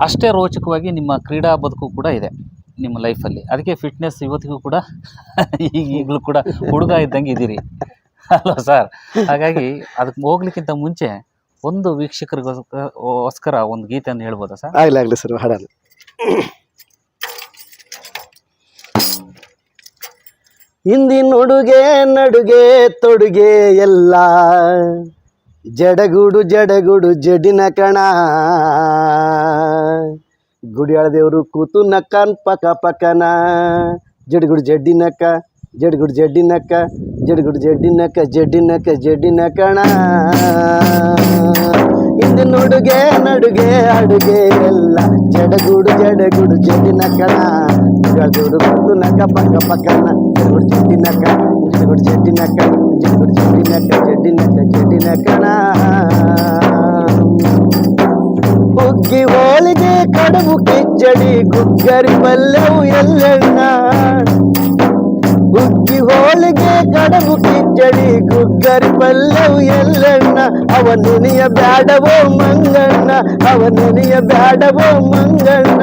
ಅಷ್ಟೇ ರೋಚಕವಾಗಿ ನಿಮ್ಮ ಕ್ರೀಡಾ ಬದುಕು ಕೂಡ ಇದೆ ನಿಮ್ಮ ಲೈಫಲ್ಲಿ. ಅದಕ್ಕೆ ಫಿಟ್ನೆಸ್ ಇವತ್ತಿಗೂ ಕೂಡ ಈಗಲೂ ಕೂಡ ಹುಡುಗ ಇದ್ದಂಗೆ ಇದ್ದೀರಿ ಅಲ್ವಾ ಸರ್? ಹಾಗಾಗಿ ಅದಕ್ಕೆ ಹೋಗ್ಲಿಕ್ಕಿಂತ ಮುಂಚೆ ಒಂದು ವೀಕ್ಷಕರಿಗೋಸ್ಕರ ಒಂದು ಗೀತೆಯನ್ನು ಹೇಳ್ಬೋದಾ ಸರ್? ಆಗಲಿ ಸರ್, ಹಾಡಲ್ಲ. ಹಿಂದಿನ ಉಡುಗೆ ನಡುಗೆ ತೊಡುಗೆ ಎಲ್ಲ ಜಡಗುಡು ಜಡಗುಡು ಜಡಿನ ಕಣ, ಗುಡಿಯಾಳ ದೇವರು ಕೂತು ನಕ್ಕನ್ ಪಕ ಪಕನ, ಜಡಗುಡು ಜಡ್ಡಿನಕ್ಕ ಜಡಗುಡು ಜಡ್ಡಿನಕ್ಕ ಜಡಗುಡು ಜಡ್ಡಿನಕ್ಕ ಜಡ್ಡಿನಕ್ಕ ಜಡ್ಡಿನ ಕಣ. ಹಿಂದಿನ ಉಡುಗೆ ನಡುಗೆ ಅಡುಗೆ ಎಲ್ಲ ಜಡಗುಡು ಜಡಗುಡು ಜಡ್ಡಿನ ಕಣ, ಗುಡಿಯಾಳ ದೇವರು ಕೂತು ನಕ್ಕ ಪಕ ಪಕನ, ಜಡಗುಡು ಜಡ್ಡಿನಕ್ಕ ಜಡಗುಡು ಜಡ್ಡಿನಕ್ಕ ಜಡಗುಡು ಜಡ್ಡಿನಕ್ಕ ಜಡ್ಡಿನಕ್ಕ ಜಡ್ಡಿನ ಕಣ. ಹುಗ್ಗಿ ಹೋಳಿಗೆ ಕಡುಬು ಕಿಚ್ಚಡಿ ಗುಗ್ಗರಿ ಪಲ್ಯವು ಎಲ್ಲೆಣ್ಣ, ಹುಗ್ಗಿ ಹೋಳಿಗೆ ಕಡುಬು ಕಿಚ್ಚಡಿ ಗುಗ್ಗರಿ ಪಲ್ಯವು ಎಲ್ಲೆಣ್ಣ, ಅವನುನಿಯ ಬ್ಯಾಡವೋ ಮಂಗಣ್ಣ ಅವನುನಿಯ ಬ್ಯಾಡವೋ ಮಂಗಣ್ಣ.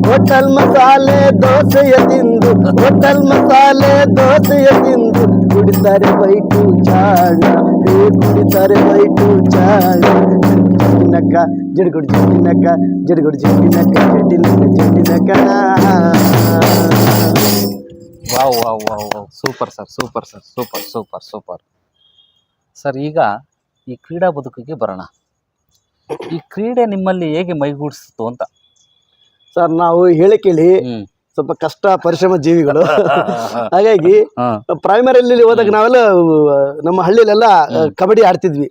ಹೋಟೆಲ್ ಮಸಾಲೆ ದೋಸೆಯ ತಿಂದು ಹೋಟೆಲ್ ಮಸಾಲೆ ದೋಸೆಯ ತಿಂದು ಕುಡಿತಾರೆ ಬೈಟು ಚಾಣ, ಕುಡಿತಾರೆ ಬೈಟು ಚಾಣ. ಜಡ್ಡಿನಕ್ಕ ಜಡಗುಡು ಜಡ್ಡಿನಕ್ಕ ಜಡಗುಡು ಜಡ್ಡಿನಕ್ಕ ಜಡ್ಡಿನಕ್ಕ ಜಡ್ಡಿನ ಕಣ. Wow wow wow wow, super sir, super sir, super super super sir. ಈಗ ಈ ಕ್ರೀಡಾ ಬದುಕಿಗೆ ಬರೋಣ. ಈ ಕ್ರೀಡೆ ನಿಮ್ಮಲ್ಲಿ ಹೇಗೆ ಮೈಗೂಡಿಸ್ತು ಅಂತ ಸರ್? ನಾವು ಹೇಳಿ ಕೇಳಿ ಸ್ವಲ್ಪ ಕಷ್ಟ ಪರಿಶ್ರಮ ಜೀವಿಗಳು. ಹಾಗಾಗಿ ಪ್ರೈಮರಿಯಲ್ಲಿ ಹೋದಾಗ ನಾವೆಲ್ಲ ನಮ್ಮ ಹಳ್ಳಿಲೆಲ್ಲ ಕಬಡ್ಡಿ ಆಡ್ತಿದ್ವಿ.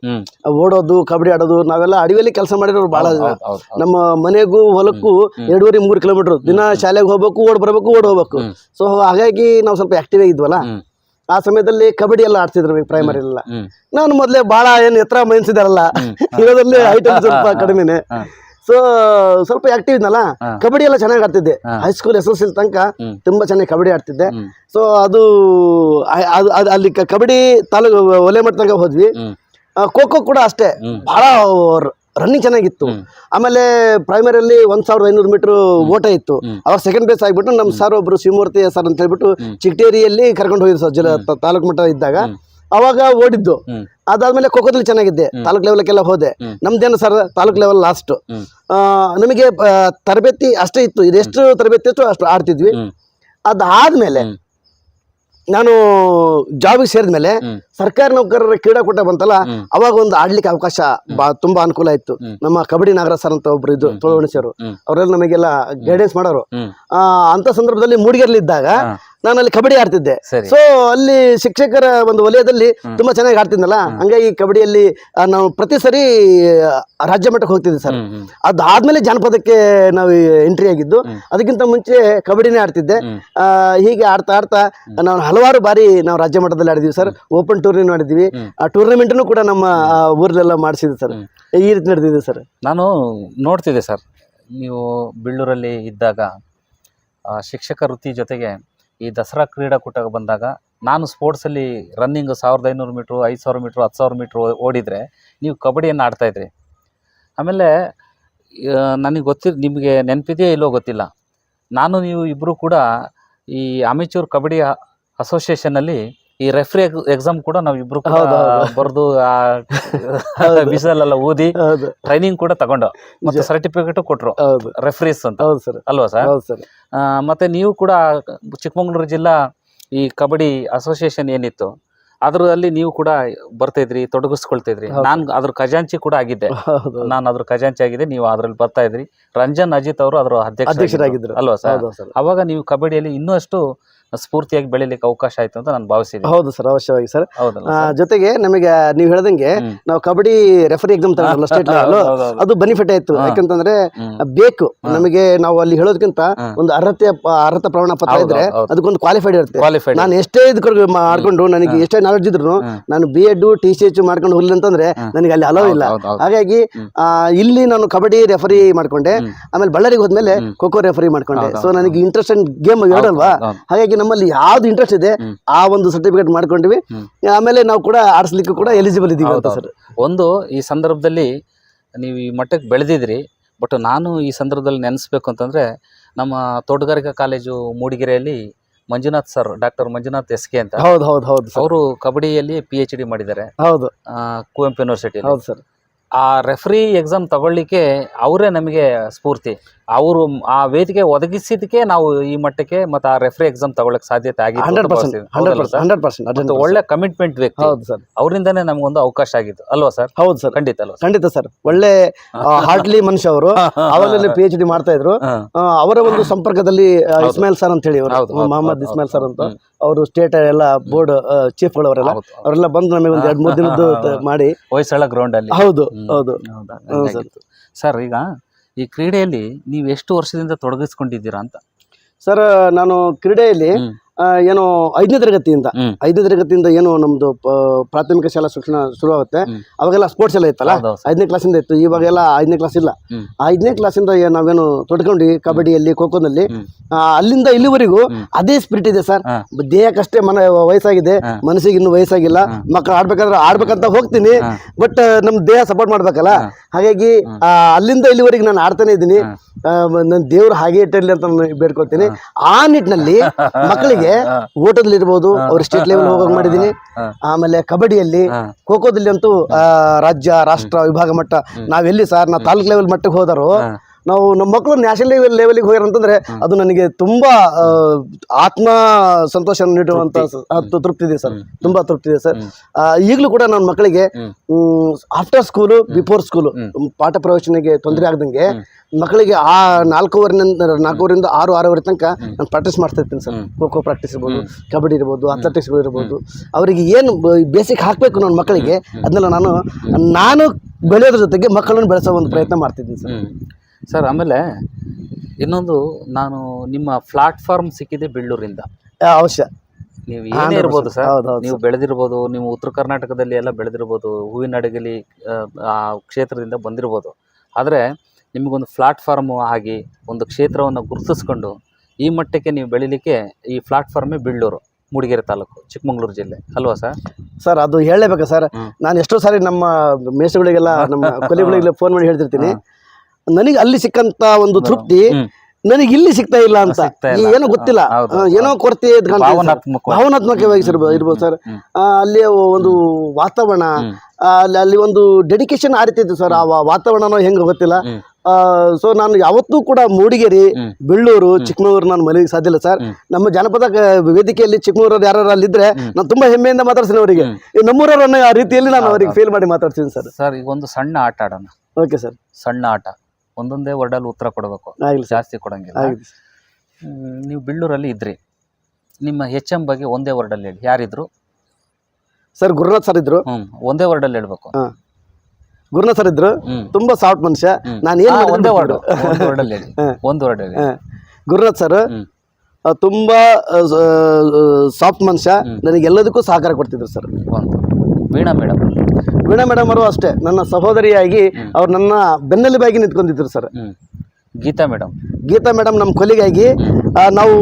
ಓಡೋದು ಕಬಡ್ಡಿ ಆಡೋದು, ನಾವೆಲ್ಲ ಅಡವಿಯಲ್ಲಿ ಕೆಲಸ ಮಾಡಿರೋರು ಬಹಳ. ನಮ್ಮ ಮನೆಗೂ ಹೊಲಕ್ಕೂ 2.5-3 ಕಿಲೋಮೀಟರ್, ದಿನ ಶಾಲೆಗೆ ಹೋಗ್ಬೇಕು, ಓಡ್ ಬರ್ಬೇಕು, ಓಡ್ ಹೋಗ್ಬೇಕು. ಸೊ ಹಾಗಾಗಿ ನಾವು ಸ್ವಲ್ಪ ಆಕ್ಟಿವ್ ಆಗಿದ್ವಲ್ಲ, ಆ ಸಮಯದಲ್ಲಿ ಕಬಡ್ಡಿ ಎಲ್ಲ ಆಡ್ತಿದ್ರು ಪ್ರೈಮರಿ ಎಲ್ಲ. ನಾನು ಮೊದಲೇ ಬಹಳ ಏನು ಎತ್ತರ ಮೈನ್ಸಿದಾರಲ್ಲ, ಇರೋದ್ರಲ್ಲಿ ಐಟಮ್ ಸ್ವಲ್ಪ ಕಡಿಮೆನೆ. ಸೊ ಸ್ವಲ್ಪ ಆಕ್ಟಿವ್ ಇದ್ನಲ್ಲ, ಕಬಡ್ಡಿ ಎಲ್ಲ ಚೆನ್ನಾಗಿ ಆಡ್ತಿದ್ದೆ. ಹೈಸ್ಕೂಲ್ SSLC ತನಕ ತುಂಬಾ ಚೆನ್ನಾಗಿ ಕಬಡ್ಡಿ ಆಡ್ತಿದ್ದೆ. ಸೊ ಅದು ಅಲ್ಲಿ ಕಬಡ್ಡಿ ತಾಲೂಕು ಒಲೆ ಮಟ್ಟ ತನಕ ಹೋದ್ವಿ. ಖೋ ಖೋ ಕೂಡ ಅಷ್ಟೇ, ಬಹಳ ರನ್ನಿಂಗ್ ಚೆನ್ನಾಗಿತ್ತು. ಆಮೇಲೆ ಪ್ರೈಮರಿಯಲ್ಲಿ 1500 ಮೀಟರ್ ಓಟ ಇತ್ತು. ಅವಾಗ ಸೆಕೆಂಡ್ ಪ್ಲೇಸ್ ಆಗಿಬಿಟ್ಟು ನಮ್ಮ ಸರ್ ಒಬ್ರು ಶಿವಮೂರ್ತಿ ಸರ್ ಅಂತ ಹೇಳ್ಬಿಟ್ಟು ಚಿಗಟೇರಿಯಲ್ಲಿ ಕರ್ಕೊಂಡು ಹೋಗಿದ್ರು ಸರ್, ತಾಲೂಕು ಮಟ್ಟ ಇದ್ದಾಗ. ಅವಾಗ ಓಡಿದ್ದು. ಅದಾದ್ಮೇಲೆ ಖೋಖೋದಲ್ಲಿ ಚೆನ್ನಾಗಿದ್ದೆ, ತಾಲೂಕ್ ಲೆವೆಲ್ಗೆಲ್ಲ ಹೋದೆ. ನಮ್ದೇನು ಸರ್ ತಾಲೂಕ್ ಲೆವೆಲ್ ಲಾಸ್ಟ್. ನಮಗೆ ತರಬೇತಿ ಅಷ್ಟೇ ಇತ್ತು, ಇದೆಷ್ಟು ತರಬೇತಿ ಇತ್ತು ಅಷ್ಟು ಆಡ್ತಿದ್ವಿ. ಅದಾದ್ಮೇಲೆ ನಾನು ಜಾಬಿಗೆ ಸೇರಿದ್ಮೇಲೆ ಸರ್ಕಾರಿ ನೌಕರರ ಕ್ರೀಡಾಕೂಟ ಬಂತಲ್ಲ, ಅವಾಗ ಒಂದು ಆಡ್ಲಿಕ್ಕೆ ಅವಕಾಶ ತುಂಬಾ ಅನುಕೂಲ ಇತ್ತು. ನಮ್ಮ ಕಬಡ್ಡಿ ನಾಗರಾಜ್ ಸರ್ ಅಂತ ಒಬ್ರು ಇದ್ರು, ತೋಳವಣಿಸಿಯವರು, ಅವರೆಲ್ಲ ನಮಗೆಲ್ಲ ಗೈಡೆನ್ಸ್ ಮಾಡೋರು. ಅಂತ ಸಂದರ್ಭದಲ್ಲಿ ಮೂಡಿಗೆರೆಯಲ್ಲಿ ಇದ್ದಾಗ ನಾನು ಅಲ್ಲಿ ಕಬಡ್ಡಿ ಆಡ್ತಿದ್ದೆ. ಸೊ ಅಲ್ಲಿ ಶಿಕ್ಷಕರ ಒಂದು ವಲಯದಲ್ಲಿ ತುಂಬಾ ಚೆನ್ನಾಗಿ ಆಡ್ತಿದ್ನಲ್ಲ, ಹಂಗಾಗಿ ಕಬಡ್ಡಿಯಲ್ಲಿ ನಾವು ಪ್ರತಿ ಸರಿ ರಾಜ್ಯ ಮಟ್ಟಕ್ಕೆ ಹೋಗ್ತಿದ್ದೆ ಸರ್. ಅದಾದ್ಮೇಲೆ ಜಾನಪದಕ್ಕೆ ನಾವು ಎಂಟ್ರಿ ಆಗಿದ್ದು. ಅದಕ್ಕಿಂತ ಮುಂಚೆ ಕಬಡ್ಡಿನೇ ಆಡ್ತಿದ್ದೆ. ಹೀಗೆ ಆಡ್ತಾ ಆಡ್ತಾ ನಾವು ಹಲವಾರು ಬಾರಿ ನಾವು ರಾಜ್ಯ ಮಟ್ಟದಲ್ಲಿ ಆಡಿದ್ವಿ ಸರ್. ಓಪನ್ ಟೂರ್ನಿ ಮಾಡಿದ್ವಿ. ಆ ಟೂರ್ನಮೆಂಟ್ನು ಕೂಡ ನಮ್ಮ ಊರಲ್ಲೆಲ್ಲ ಮಾಡಿಸಿದ್ವಿ ಸರ್. ಈ ರೀತಿ ನಡೆದಿದೆ ಸರ್. ನಾನು ನೋಡ್ತಿದ್ದೆ ಸರ್, ನೀವು ಬೀಳೂರಲ್ಲಿ ಇದ್ದಾಗ ಶಿಕ್ಷಕ ವೃತ್ತಿ ಜೊತೆಗೆ ಈ ದಸರಾ ಕ್ರೀಡಾಕೂಟಕ್ಕೆ ಬಂದಾಗ ನಾನು ಸ್ಪೋರ್ಟ್ಸಲ್ಲಿ ರನ್ನಿಂಗ್ 1500 ಮೀಟ್ರು, 5000 ಮೀಟ್ರು, 10,000 ಮೀಟ್ರು ಓಡಿದರೆ ನೀವು ಕಬಡ್ಡಿಯನ್ನು ಆಡ್ತಾಯಿದ್ರಿ. ಆಮೇಲೆ ನನಗೆ ನಿಮಗೆ ನೆನಪಿದೆಯೋ ಇಲ್ಲೋ ಗೊತ್ತಿಲ್ಲ, ನಾನು ನೀವು ಇಬ್ಬರು ಕೂಡ ಈ ಅಮೆಚೂರ್ ಕಬಡ್ಡಿ ಅಸೋಸಿಯೇಷನಲ್ಲಿ ಈ ರೆಫ್ರಿ ಎಕ್ಸಾಮ್ ಕೂಡ ನಾವು ಇಬ್ರು ಬರೆದು ಬಿಸಿಲೆಲ್ಲ ಓದಿ ಟ್ರೈನಿಂಗ್ ಕೂಡ ತಗೊಂಡು ಮತ್ತೆ ಸರ್ಟಿಫಿಕೇಟ್ ಕೊಟ್ರು ರೆಫ್ರೀಸ್ ಅಂತ, ಅಲ್ವಾ ಸರ್? ಮತ್ತೆ ನೀವು ಕೂಡ ಚಿಕ್ಕಮಗಳೂರು ಜಿಲ್ಲಾ ಈ ಕಬಡ್ಡಿ ಅಸೋಸಿಯೇಷನ್ ಏನಿತ್ತು ಅದರಲ್ಲಿ ನೀವು ಕೂಡ ಬರ್ತಾ ಇದ್ರಿ, ತೊಡಗಿಸ್ಕೊಳ್ತಾ ಇದ್ರಿ. ನಾನು ಅದ್ರ ಖಜಾಂಚಿ ಕೂಡ ಆಗಿದ್ದೆ. ನಾನು ಅದ್ರ ಖಜಾಂಚಿ ಆಗಿದ್ದೆ, ನೀವು ಅದ್ರಲ್ಲಿ ಬರ್ತಾ ಇದ್ರಿ. ರಂಜನ್ ಅಜಿತ್ ಅವರು ಅದರ ಅಧ್ಯಕ್ಷರಾಗಿದ್ರು, ಅಲ್ವಾ ಸರ್? ಅವಾಗ ನೀವು ಕಬಡ್ಡಿಯಲ್ಲಿ ಇನ್ನಷ್ಟು ಸ್ಫೂರ್ತಿಯಾಗಿ ಬೆಳಿಲಿಕ್ಕೆ ಅವಕಾಶ ಆಯ್ತು ಅಂತ ನಾನು ಭಾವಿಸಿದ್ದೆ. ಹೌದು ಸರ್, ಅವಶ್ಯವಾಗಿ ಸರ್. ಜೊತೆಗೆ ನಮಗೆ ನೀವು ಹೇಳ್ದಂಗೆ ನಾವು ಕಬಡ್ಡಿ ರೆಫರಿ ಎಕ್ಸಾಮ್ ತಗೊಂಡ್ರಲ್ಲ ಸ್ಟೇಟ್ ಲೆವೆಲ್, ಅದು ಬೆನಿಫಿಟ್ ಆಯ್ತು. ಯಾಕಂತಂದ್ರೆ ಬೇಕು ನಮಗೆ, ನಾವು ಅಲ್ಲಿ ಹೇಳೋದಕ್ಕಿಂತ ಒಂದು ಅರ್ಹತೆ ಪ್ರಮಾಣ ಪತ್ರ ಇದ್ರೆ ಅದಕ್ಕೊಂದು ಕ್ವಾಲಿಫೈಡ್ ಇರುತ್ತೆ. ನಾನು ಎಷ್ಟೇ ಮಾಡ್ಕೊಂಡು ನನಗೆ ಎಷ್ಟೇ ನಾಲೆಡ್ಜ್ ಇದ್ರು ನಾನು B.Ed TCH ಮಾಡ್ಕೊಂಡು ಹೋಗ್ಲಿ ಅಂತಂದ್ರೆ ನನಗೆ ಅಲ್ಲಿ ಅಲೋ ಇಲ್ಲ. ಹಾಗಾಗಿ ಇಲ್ಲಿ ನಾನು ಕಬಡ್ಡಿ ರೆಫರಿ ಮಾಡ್ಕೊಂಡೆ. ಆಮೇಲೆ ಬಳ್ಳಾರಿಗೆ ಹೋದ್ಮೇಲೆ ಖೋಖೋ ರೆಫರಿ ಮಾಡ್ಕೊಂಡೆ. ಸೊ ನನಗೆ ಇಂಟ್ರೆಸ್ಟ್ ಗೇಮ್ ಹೇಳಲ್ವಾ, ಹಾಗಾಗಿ ನಮ್ಮಲ್ಲಿ ಯಾವ್ದು ಇಂಟ್ರೆಸ್ಟ್ ಇದೆ ಆ ಒಂದು ಸರ್ಟಿಫಿಕೇಟ್ ಮಾಡ್ಕೊಂಡಿವಿ. ಆಮೇಲೆ ನಾವು ಕೂಡ ಆಡಿಸ್ಲಿಕ್ಕೆ ಕೂಡ ಎಲಿಜಿಬಲ್ ಇದೀವಿ ಅಂತ ಸರ್. ಒಂದು ಈ ಸಂದರ್ಭದಲ್ಲಿ ನೀವು ಈ ಮಟ್ಟಕ್ಕೆ ಬೆಳೆದಿದ್ರಿ, ಬಟ್ ನಾನು ಈ ಸಂದರ್ಭದಲ್ಲಿ ನೆನೆಸ್ಬೇಕು ಅಂತಂದರೆ ನಮ್ಮ ತೋಟಗಾರಿಕಾ ಕಾಲೇಜು ಮೂಡಿಗೆರೆಯಲ್ಲಿ Manjunath sir, doctor Manjunath SK ಅಂತ, ಹೌದು ಹೌದು ಹೌದು ಸರ್, ಅವರು ಕಬಡ್ಡಿಯಲ್ಲಿ PhD ಮಾಡಿದ್ದಾರೆ ಹೌದು ಕುವೆಂಪು ಯೂನಿವರ್ಸಿಟಿಯಲ್ಲಿ. ಹೌದು ಸರ್. ಆ ರೆಫ್ರಿ ಎಕ್ಸಾಮ್ ತಗೊಳ್ಳಿಕ್ಕೆ ಅವರೇ ನಮಗೆ ಸ್ಫೂರ್ತಿ. ಅವರು ಆ ವೇದಿಕೆ ಒದಗಿಸಿದಕ್ಕೆ ನಾವು ಈ ಮಟ್ಟಕ್ಕೆ ಮತ್ತು ಆ ರೆಫ್ರಿ ಎಕ್ಸಾಮ್ ತಗೊಳ್ಳಕ್ಕೆ ಸಾಧ್ಯತೆ ಆಗಿತ್ತು. 100% ಒಳ್ಳೆ ಕಮಿಟ್ಮೆಂಟ್ ವ್ಯಕ್ತಿ. ಹೌದು ಸರ್, ಅವರಿಂದನೇ ನಮಗೊಂದು ಅವಕಾಶ ಆಗಿತ್ತು ಅಲ್ವಾ ಸರ್? ಹೌದು ಸರ್, ಖಂಡಿತ ಅಲ್ವಾ? ಖಂಡಿತ ಸರ್. ಒಳ್ಳೆ ಹಾರ್ಟ್ಲಿ ಮನುಷ್ಯ ಅವರು. ಅವಾಗಲೇ PhD ಮಾಡ್ತಾ ಇದ್ರು. ಅವರ ಒಂದು ಸಂಪರ್ಕದಲ್ಲಿ ಇಸ್ಮಾಯಿಲ್ ಸರ್ ಅಂತ ಹೇಳಿ, ಮೊಹಮ್ಮದ್ ಇಸ್ಮಾಯಿಲ್ ಸರ್ ಅಂತ, ಅವರು ಸ್ಟೇಟ್ ಎಲ್ಲ ಬೋರ್ಡ್ ಚೀಫ್ಗಳು ಅವರೆಲ್ಲ ಬಂದು ನಮಗೆ ಒಂದು 2-3 ದಿನದ್ದು ಮಾಡಿ ಹೊಯ್ಸಳ ಗ್ರೌಂಡ್ ಅಲ್ಲಿ. ಹೌದು ಹೌದು ಸರ್. ಈಗ ಈ ಕ್ರೀಡೆಯಲ್ಲಿ ನೀವು ಎಷ್ಟು ವರ್ಷದಿಂದ ತೊಡಗಿಸ್ಕೊಂಡಿದ್ದೀರಾ ಅಂತ? ಸರ್, ನಾನು ಕ್ರೀಡೆಯಲ್ಲಿ ಏನು 5ನೇ ತರಗತಿಯಿಂದ ಏನು ನಮ್ದು ಪ್ರಾಥಮಿಕ ಶಾಲಾ ಶಿಕ್ಷಣ ಶುರು ಆಗುತ್ತೆ. ಅವಾಗೆಲ್ಲ ಸ್ಪೋರ್ಟ್ಸ್ ಎಲ್ಲ ಇತ್ತಲ್ಲ, 5ನೇ ಕ್ಲಾಸಿಂದ ಇತ್ತು. ಇವಾಗೆಲ್ಲ 5ನೇ ಕ್ಲಾಸ್ ಇಲ್ಲ. 5ನೇ ಕ್ಲಾಸಿಂದ ನಾವೇನು ತೊಡ್ಕೊಂಡು ಕಬಡ್ಡಿಯಲ್ಲಿ, ಖೋಖೋದಲ್ಲಿ, ಅಲ್ಲಿಂದ ಇಲ್ಲಿವರೆಗೂ ಅದೇ ಸ್ಪಿರಿಟ್ ಇದೆ ಸರ್. ದೇಹಕ್ಕಷ್ಟೇ ವಯಸ್ಸಾಗಿದೆ, ಮನಸ್ಸಿಗೆ ಇನ್ನೂ ವಯಸ್ಸಾಗಿಲ್ಲ. ಮಕ್ಕಳು ಆಡ್ಬೇಕಾದ್ರೆ ಆಡ್ಬೇಕಂತ ಹೋಗ್ತೀನಿ, ಬಟ್ ನಮ್ ದೇಹ ಸಪೋರ್ಟ್ ಮಾಡ್ಬೇಕಲ್ಲ. ಹಾಗಾಗಿ ಅಲ್ಲಿಂದ ಇಲ್ಲಿವರೆಗೆ ನಾನು ಆಡ್ತಾನೆ ಇದ್ದೀನಿ. ನನ್ನ ದೇವ್ರು ಹಾಗೆ ಇಟ್ಟಿರ್ಲಿ ಅಂತ ನಾನು ಬೇಡ್ಕೊಳ್ತೀನಿ. ಆ ನಿಟ್ಟಿನಲ್ಲಿ ಮಕ್ಕಳಿಗೆ ಓಟದಲ್ಲಿ ಇರ್ಬೋದು, ಅವ್ರು ಸ್ಟೇಟ್ ಲೆವೆಲ್ ಹೋಗೋಕೆ ಮಾಡಿದ್ದೀನಿ. ಆಮೇಲೆ ಕಬಡ್ಡಿಯಲ್ಲಿ, ಖೋಖೋದಲ್ಲಿ ಅಂತೂ ರಾಜ್ಯ, ರಾಷ್ಟ್ರ, ವಿಭಾಗ ಮಟ್ಟ. ನಾವೆಲ್ಲಿ ಸರ್, ನಾವು ತಾಲೂಕ್ ಲೆವೆಲ್ ಮಟ್ಟಕ್ಕೆ ಹೋದರು. ನಾವು ನಮ್ಮ ಮಕ್ಕಳು ನ್ಯಾಷನಲ್ ಲೆವೆಲ್ಗೆ ಹೋಗ್ಯಾರ ಅಂತಂದ್ರೆ ಅದು ನನಗೆ ತುಂಬಾ ಆತ್ಮ ಸಂತೋಷ ನೀಡುವಂತ ತೃಪ್ತಿ ಇದೆ ಸರ್, ತುಂಬಾ ತೃಪ್ತಿ ಇದೆ ಸರ್. ಈಗಲೂ ಕೂಡ ನನ್ನ ಮಕ್ಕಳಿಗೆ ಆಫ್ಟರ್ ಸ್ಕೂಲು, ಬಿಫೋರ್ ಸ್ಕೂಲು ಪಾಠ ಪ್ರವಚನೆಗೆ ತೊಂದರೆ ಆಗದಂಗೆ ಮಕ್ಕಳಿಗೆ 4:15 6 ತನಕ ನಾನು ಪ್ರಾಕ್ಟೀಸ್ ಮಾಡ್ತಾ ಇರ್ತೀನಿ ಸರ್. ಖೋಖೋ ಪ್ರಾಕ್ಟೀಸ್ ಇರ್ಬೋದು, ಕಬಡ್ಡಿ ಇರ್ಬೋದು, ಅಥ್ಲೆಟಿಕ್ಸ್ಗಳು ಇರ್ಬೋದು. ಅವರಿಗೆ ಏನು ಬೇಸಿಕ್ ಹಾಕಬೇಕು ನನ್ನ ಮಕ್ಕಳಿಗೆ, ಅದನ್ನೆಲ್ಲ ನಾನು ಬೆಳೆಯೋದ್ರ ಜೊತೆಗೆ ಮಕ್ಕಳನ್ನು ಬೆಳೆಸೋ ಒಂದು ಪ್ರಯತ್ನ ಮಾಡ್ತಿದ್ದೀನಿ ಸರ್. ಸರ್, ಆಮೇಲೆ ಇನ್ನೊಂದು, ನಾನು ನಿಮ್ಮ ಪ್ಲಾಟ್ಫಾರ್ಮ್ ಸಿಕ್ಕಿದೆ ಬೆಳ್ಳೂರಿಂದ. ಅವಶ್ಯ, ನೀವು ಏನೇ ಇರ್ಬೋದು ಸರ್, ನೀವು ಬೆಳೆದಿರ್ಬೋದು, ನೀವು ಉತ್ತರ ಕರ್ನಾಟಕದಲ್ಲಿ ಎಲ್ಲ ಬೆಳೆದಿರ್ಬೋದು, ಹೂವಿನ ಅಡಗಲಿ ಆ ಕ್ಷೇತ್ರದಿಂದ ಬಂದಿರ್ಬೋದು. ಆದರೆ ನಿಮಗೊಂದು ಪ್ಲಾಟ್ಫಾರ್ಮು ಆಗಿ ಒಂದು ಕ್ಷೇತ್ರವನ್ನು ಗುರುತಿಸ್ಕೊಂಡು ಈ ಮಟ್ಟಕ್ಕೆ ನೀವು ಬೆಳಿಲಿಕ್ಕೆ ಈ ಪ್ಲಾಟ್ಫಾರ್ಮೇ ಬೆಳ್ಳೂರು, ಮೂಡಿಗೆರೆ ತಾಲೂಕು, ಚಿಕ್ಕಮಗಳೂರು ಜಿಲ್ಲೆ ಅಲ್ವಾ ಸರ್? ಸರ್, ಅದು ಹೇಳಲೇಬೇಕಾ ಸರ್? ನಾನು ಎಷ್ಟೋ ಸಾರಿ ನಮ್ಮ ಮೇಷಗಳಿಗೆಲ್ಲ, ನಮ್ಮ ಕೊಲಿಗಳಿಗೆಲ್ಲ ಫೋನ್ ಮಾಡಿ ಹೇಳ್ತಿರ್ತೀನಿ, ನನಗೆ ಅಲ್ಲಿ ಸಿಕ್ಕಂತ ಒಂದು ತೃಪ್ತಿ ನನಗೆ ಇಲ್ಲಿ ಸಿಗ್ತಾ ಇಲ್ಲ ಅಂತ. ಏನೋ ಗೊತ್ತಿಲ್ಲ, ಏನೋ ಕೊರತೆ ಭಾವನಾತ್ಮಕವಾಗಿ ಇರ್ಬೋದು ಸರ್. ಅಲ್ಲಿ ಒಂದು ವಾತಾವರಣ, ಅಲ್ಲಿ ಒಂದು ಡೆಡಿಕೇಶನ್ ಆ ರೀತಿ ಇತ್ತು ಸರ್. ಆ ವಾತಾವರಣನೋ ಹೆಂಗೆ ಗೊತ್ತಿಲ್ಲ. ಸೊ ನಾನು ಯಾವತ್ತೂ ಕೂಡ ಮೂಡಿಗೆರೆ, ಬೆಳ್ಳೂರು, ಚಿಕ್ಕಮಗಳೂರು ನಾನು ಮನೆಗೆ ಸಾಧ್ಯ ಇಲ್ಲ ಸರ್. ನಮ್ಮ ಜನಪದ ವೇದಿಕೆಯಲ್ಲಿ ಚಿಕ್ಕಮಗಳೂರು ಯಾರು ಅಲ್ಲಿದ್ರೆ ನಾನು ತುಂಬಾ ಹೆಮ್ಮೆಯಿಂದ ಮಾತಾಡ್ತೀನಿ ಅವರಿಗೆ. ನಮ್ಮೂರವರನ್ನ ಆ ರೀತಿಯಲ್ಲಿ ನಾನು ಅವರಿಗೆ ಫೇಲ್ ಮಾಡಿ ಮಾತಾಡ್ತೀನಿ ಸರ್. ಸರ್, ಈಗ ಒಂದು ಸಣ್ಣ ಆಟ ಆಡೋಣ. Okay sir. ಸಣ್ಣ ಆಟ, ಒಂದೊಂದೇ ವರ್ಡಲ್ಲಿ ಉತ್ತರ ಕೊಡಬೇಕು, ಜಾಸ್ತಿ ಕೊಡಂಗಿಲ್ಲ. ನೀವು ಬೆಳ್ಳೂರಲ್ಲಿ ಇದ್ರಿ, ನಿಮ್ಮ HM ಬಗ್ಗೆ ಒಂದೇ ವರ್ಡಲ್ಲಿ ಹೇಳಿ. ಯಾರಿದ್ರು ಸರ್? ಗುರುನಾಥ್ ಸರ್ ಇದ್ರು. ಒಂದೇ ವರ್ಡಲ್ಲಿ ಹೇಳ್ಬೇಕು. ಗುರುನಾಥ್ ಸರ್ ಇದ್ರು, ತುಂಬಾ ಸಾಫ್ಟ್ ಮನುಷ್ಯ. ನಾನು ಏನು ಒಂದೇ ವರ್ಡಲ್ಲಿ ಹೇಳಿ, ಒಂದು ವರ್ಡಲ್ಲಿ. ಗುರುನಾಥ್ ಸರ್ ತುಂಬಾ ಸಾಫ್ಟ್ ಮನುಷ್ಯ, ನನಗೆ ಎಲ್ಲದಕ್ಕೂ ಸಹಕಾರ ಕೊಡ್ತಿದ್ರು ಸರ್. ವೀಣಾ ಮೇಡಮ್ ಅವರು ಅಷ್ಟೇ, ನನ್ನ ಸಹೋದರಿಯಾಗಿ ಅವ್ರು ನನ್ನ ಬೆನ್ನೆಲುಬಾಗಿ ನಿಂತ್ಕೊಂಡಿದ್ರು ಸರ್. ಗೀತಾ ಮೇಡಮ್ ನಮ್ಮ ಕೊಲಿಗಾಗಿ, ನಾವು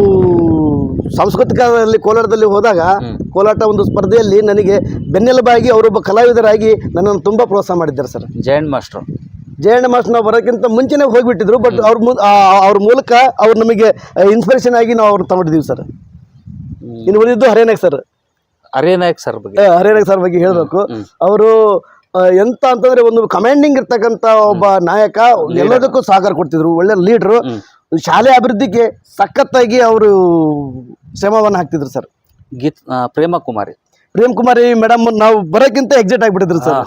ಸಾಂಸ್ಕೃತಿಕದಲ್ಲಿ ಕೋಲಾರದಲ್ಲಿ ಹೋದಾಗ ಕೋಲಾಟ ಒಂದು ಸ್ಪರ್ಧೆಯಲ್ಲಿ ನನಗೆ ಬೆನ್ನೆಲುಬಾಗಿ ಅವರೊಬ್ಬ ಕಲಾವಿದರಾಗಿ ನನ್ನನ್ನು ತುಂಬಾ ಪ್ರೋತ್ಸಾಹ ಮಾಡಿದ್ದಾರೆ ಸರ್. ಜಯಣ್ಣ ಮಾಸ್ಟರ್ ನಾವು ಬರೋಕ್ಕಿಂತ ಮುಂಚೆನೇ ಹೋಗಿಬಿಟ್ಟಿದ್ರು, ಬಟ್ ಅವ್ರ ಮೂಲಕ ಅವ್ರು ನಮಗೆ ಇನ್ಸ್ಪಿರೇಷನ್ ಆಗಿ ನಾವು ಅವ್ರನ್ನ ತಗೊಂಡಿದ್ದೀವಿ ಸರ್. ಇನ್ನು ಉಳಿದಿದ್ದು ಹರೇನಾಯಕ್ ಸರ್ ಬಗ್ಗೆ ಹೇಳಬೇಕು. ಅವರು ಎಂತ ಅಂತಂದ್ರೆ ಒಂದು ಕಮಾಂಡಿಂಗ್ ಇರ್ತಕ್ಕಂಥ ಒಬ್ಬ ನಾಯಕ, ಎಲ್ಲದಕ್ಕೂ ಸಹಕಾರ ಕೊಡ್ತಿದ್ರು, ಒಳ್ಳೆ ಲೀಡ್ರು. ಶಾಲೆ ಅಭಿವೃದ್ಧಿಗೆ ಸಖತ್ತಾಗಿ ಅವರು ಶ್ರಮವನ್ನು ಹಾಕ್ತಿದ್ರು ಸರ್. ಪ್ರೇಮ್ ಕುಮಾರಿ ಮೇಡಮ್ ನಾವು ಬರೋಕ್ಕಿಂತ ಎಕ್ಸೈಟ್ ಆಗಿಬಿಟ್ಟಿದ್ರು ಸರ್.